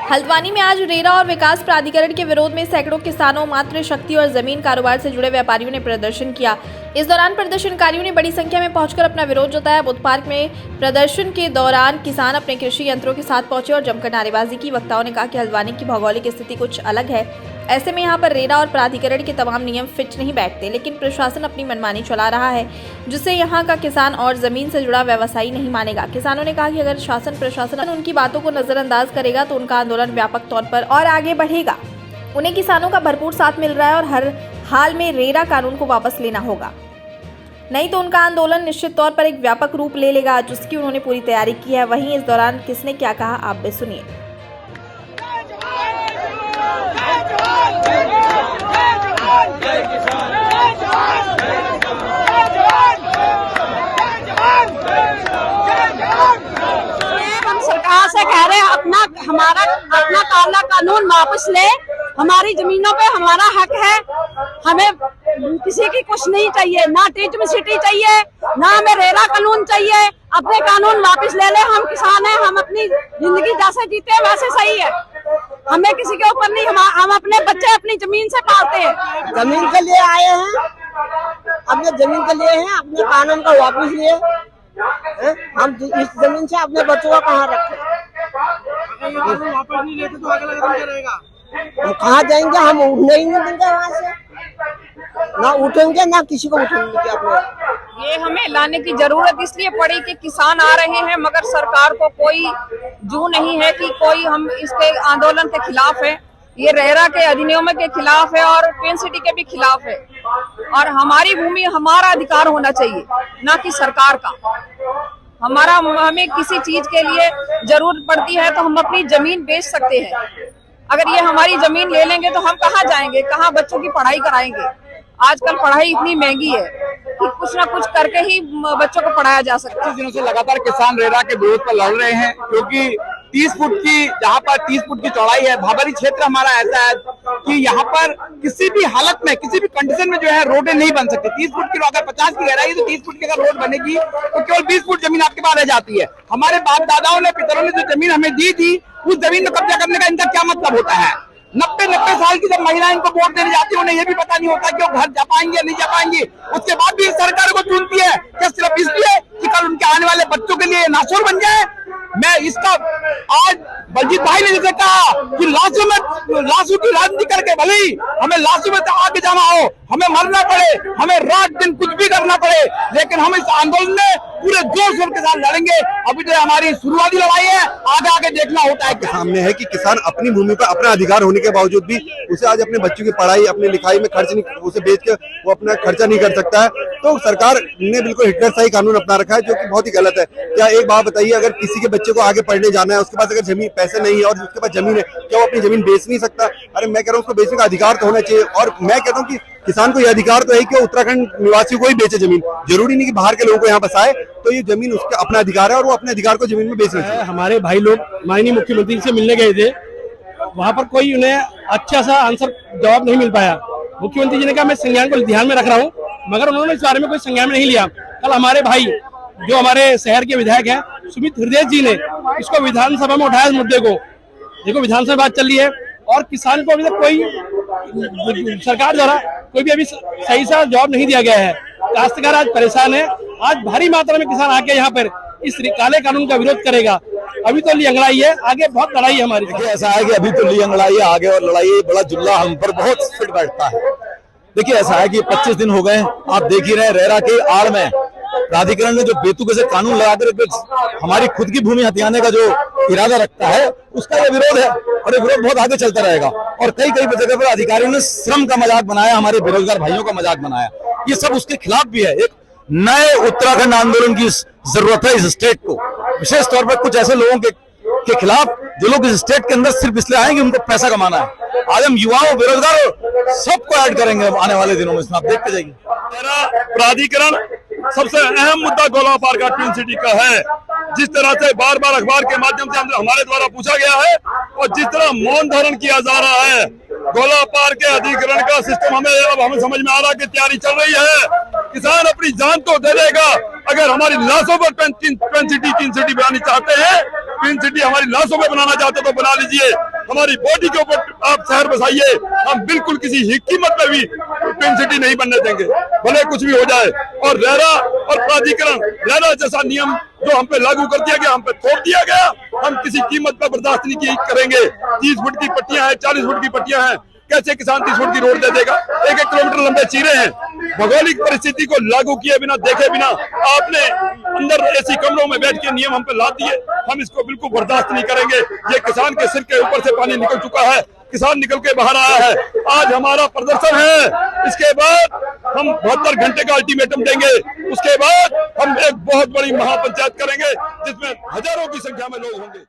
हल्द्वानी में आज रेरा और विकास प्राधिकरण के विरोध में सैकड़ों किसानों, मातृ शक्ति और जमीन कारोबार से जुड़े व्यापारियों ने प्रदर्शन किया। इस दौरान प्रदर्शनकारियों ने बड़ी संख्या में पहुंचकर अपना विरोध जताया। बुद्ध पार्क में प्रदर्शन के दौरान किसान अपने कृषि यंत्रों के साथ पहुंचे और जमकर नारेबाजी की। वक्ताओं ने कहा कि हल्द्वानी की भौगोलिक स्थिति कुछ अलग है, ऐसे में यहाँ पर रेरा और प्राधिकरण के तमाम नियम फिट नहीं बैठते, लेकिन प्रशासन अपनी मनमानी चला रहा है, जिससे यहाँ का किसान और जमीन से जुड़ा व्यवसायी नहीं मानेगा। किसानों ने कहा कि अगर शासन प्रशासन उनकी बातों को नजरअंदाज करेगा तो उनका आंदोलन व्यापक तौर पर और आगे बढ़ेगा। उन्हें किसानों का भरपूर साथ मिल रहा है और हर हाल में रेरा कानून को वापस लेना होगा, नहीं तो उनका आंदोलन निश्चित तौर पर एक व्यापक रूप ले लेगा, जिसकी उन्होंने पूरी तैयारी की है। वहीं इस दौरान किसने क्या कहा, आप भी सुनिए। हम सरकार से कह रहे हैं अपना काला कानून वापस ले। हमारी जमीनों पे हमारा हक है, हमें किसी की कुछ नहीं चाहिए, ना टीचर सिटी चाहिए, ना हमें रेरा कानून चाहिए। अपने कानून वापस ले ले। हम किसान हैं, हम अपनी जिंदगी जैसे जीते हैं वैसे सही है, हमें किसी के ऊपर नहीं। हम अपने बच्चे अपनी जमीन से पालते हैं। जमीन के लिए आए हैं, अपने जमीन के लिए हैं, अपने कानून को वापस लिए। हम इस जमीन से अपने बच्चों को कहाँ रखें? वापस नहीं लेते तो अगला कदम क्या रहेगा? हम कहाँ जाएंगे? हम उठने ही नहीं देंगे वहाँ से, ना उठेंगे ना किसी को उठेंगे। अपने ये हमें लाने की जरूरत इसलिए पड़ी कि किसान आ रहे हैं, मगर सरकार को कोई जू नहीं है कि कोई हम इसके आंदोलन के खिलाफ है। ये रेरा के अधिनियम के खिलाफ है और ट्विन सिटी के भी खिलाफ है। और हमारी भूमि हमारा अधिकार होना चाहिए, ना कि सरकार का। हमें किसी चीज के लिए जरूरत पड़ती है तो हम अपनी जमीन बेच सकते हैं। अगर ये हमारी जमीन ले लेंगे तो हम कहाँ जाएंगे, कहाँ बच्चों की पढ़ाई कराएंगे? आजकल पढ़ाई इतनी महंगी है कि कुछ ना कुछ करके ही बच्चों को पढ़ाया जा सकता है। कुछ दिनों से लगातार किसान रेरा के विरोध पर लड़ रहे हैं, क्योंकि 30 फुट की जहाँ पर 30 फुट की चौड़ाई है, भाबरी क्षेत्र हमारा ऐसा है कि यहाँ पर किसी भी हालत में, किसी भी कंडीशन में जो है रोडें नहीं बन सकती। 30 फुट की अगर 50 की गहराई तो 30 फुट की अगर रोड बनेगी तो केवल 20 फुट जमीन आपके पास रह जाती है। हमारे बाप दादाओं ने, पितरों ने जो जमीन हमें दी थी, उस जमीन में कब्जा करने का इनका क्या मतलब होता है? 90 साल की जब महिलाएं इनको वोट देने जाती है, उन्हें ये भी पता नहीं होता कि वो घर जा पाएंगे या नहीं जा पाएंगे। उसके बाद भी सरकार को चुनती है क्या सिर्फ इसलिए कि कल उनके आने वाले बच्चों के लिए नासूर बन जाए? मैं इसका आज बलजीत भाई ने जैसे कहा कि लाशों की राजनीति करके भले ही हमें लाशों में आगे जाना हो, हमें मरना पड़े, हमें रात दिन कुछ भी करना पड़े, लेकिन हम इस आंदोलन में पूरे जोर शोर के साथ लड़ेंगे। अभी तो हमारी शुरुआती लड़ाई है, आगे आगे देखना होता है। सामने है कि किसान अपनी भूमि पर अपना अधिकार होने के बावजूद भी उसे आज अपने बच्चों की पढ़ाई, अपनी लिखाई में खर्च नहीं, उसे बेच के वो अपना खर्चा नहीं कर सकता है। तो सरकार ने बिल्कुल हिटलरशाही कानून अपना रखा है, जो कि बहुत ही गलत है। क्या एक बात बताइए, अगर किसी के बच्चे को आगे पढ़ने जाना है, उसके पास अगर जमीन पैसे नहीं है और उसके पास जमीन है, क्या वो अपनी जमीन बेच नहीं सकता? अरे मैं कह रहा हूँ उसको बेचने का अधिकार तो होना चाहिए। और मैं कहता हूँ कि किसान को यह अधिकार तो है कि उत्तराखंड निवासियों को ही बेचे जमीन, जरूरी नहीं कि बाहर के लोगों को यहाँ बसाए। तो ये जमीन उसका अपना अधिकार है और वो अपने अधिकार को जमीन में बेचना चाहिए। हमारे भाई लोग माननीय मुख्यमंत्री से मिलने गए थे, वहाँ पर कोई उन्हें अच्छा सा आंसर जवाब नहीं मिल पाया। मुख्यमंत्री जी ने कहा मैं संज्ञान को ध्यान में रख रहा हूँ, मगर उन्होंने इस बारे में कोई संज्ञान में नहीं लिया। कल हमारे भाई जो हमारे शहर के विधायक हैं सुमित हृदय जी ने इसको विधानसभा में उठाया, इस मुद्दे को। देखो विधानसभा बात चल रही है और किसान को अभी तक कोई सरकार द्वारा कोई भी अभी सही सा जवाब नहीं दिया गया है। काश्तकार आज परेशान है। आज भारी मात्रा में किसान आके यहाँ पर इस काले कानून का विरोध करेगा। अभी तो लियंगड़ाई है, आगे बहुत लड़ाई है हमारी। देखिए ऐसा है कि अभी तो लियंगड़ाई है, आगे और लड़ाई है। बड़ा जुल्ला हम पर बहुत फिट बैठता है। देखिए ऐसा है कि 25 दिन हो गए, आप देख ही रहे, रेरा के आड़ में प्राधिकरण ने जो बेतुके से कानून लगाकर हमारी खुद की भूमि हथियाने का जो इरादा रखता है, उसका ये विरोध है और ये विरोध बहुत आगे चलता रहेगा। और कई जगह पर अधिकारियों ने श्रम का मजाक बनाया, हमारे बेरोजगार भाइयों का मजाक बनाया। ये सब उसके खिलाफ भी है। एक नए उत्तराखंड आंदोलन की जरूरत है इस स्टेट को, विशेष तौर पर कुछ ऐसे लोगों के खिलाफ जो लोग इस स्टेट के अंदर सिर्फ इसलिए आए कि उनको पैसा कमाना है। आज हम युवाओं, बेरोजगारों सबको ऐड करेंगे आने वाले दिनों में, इसमें आप देखते जाइए। प्राधिकरण सबसे अहम मुद्दा गोला पार्क का ट्विन सिटी का है। जिस तरह से बार बार अखबार के माध्यम से हमारे द्वारा पूछा गया है और जिस तरह मौन धारण किया जा रहा है, गोला पार्क के अधिग्रहण का सिस्टम हमें समझ में आ रहा है कि तैयारी चल रही है। किसान अपनी जान तो दे देगा अगर हमारी लाशों पर ट्विन सिटी बनानी चाहते हैं, ट्विन सिटी हमारी लाशों में बनाना चाहते तो बना लीजिए। हमारी बॉडी के ऊपर आप शहर बसाइए, हम बिल्कुल किसी कीमत पे भी पिंक सिटी नहीं बनने देंगे, भले कुछ भी हो जाए। और रेरा और प्राधिकरण, रेरा जैसा नियम जो हम पे लागू कर दिया गया, हम पे थोप दिया गया, हम किसी कीमत पर बर्दाश्त नहीं करेंगे। 30 फुट की पट्टियां हैं, 40 फुट की पट्टियां हैं, कैसे किसान 30 फुट की रोड दे देगा? 1-1 किलोमीटर लंबे चीरे हैं। भौगोलिक परिस्थिति को लागू किए बिना, देखे बिना आपने अंदर ऐसी कमरों में बैठ के नियम हम पे ला दिए, हम इसको बिल्कुल बर्दाश्त नहीं करेंगे। ये किसान के सिर के ऊपर से पानी निकल चुका है, किसान निकल के बाहर आया है। आज हमारा प्रदर्शन है, इसके बाद हम 72 घंटे का अल्टीमेटम देंगे, उसके बाद हम एक बहुत बड़ी महापंचायत करेंगे जिसमें हजारों की संख्या में लोग होंगे।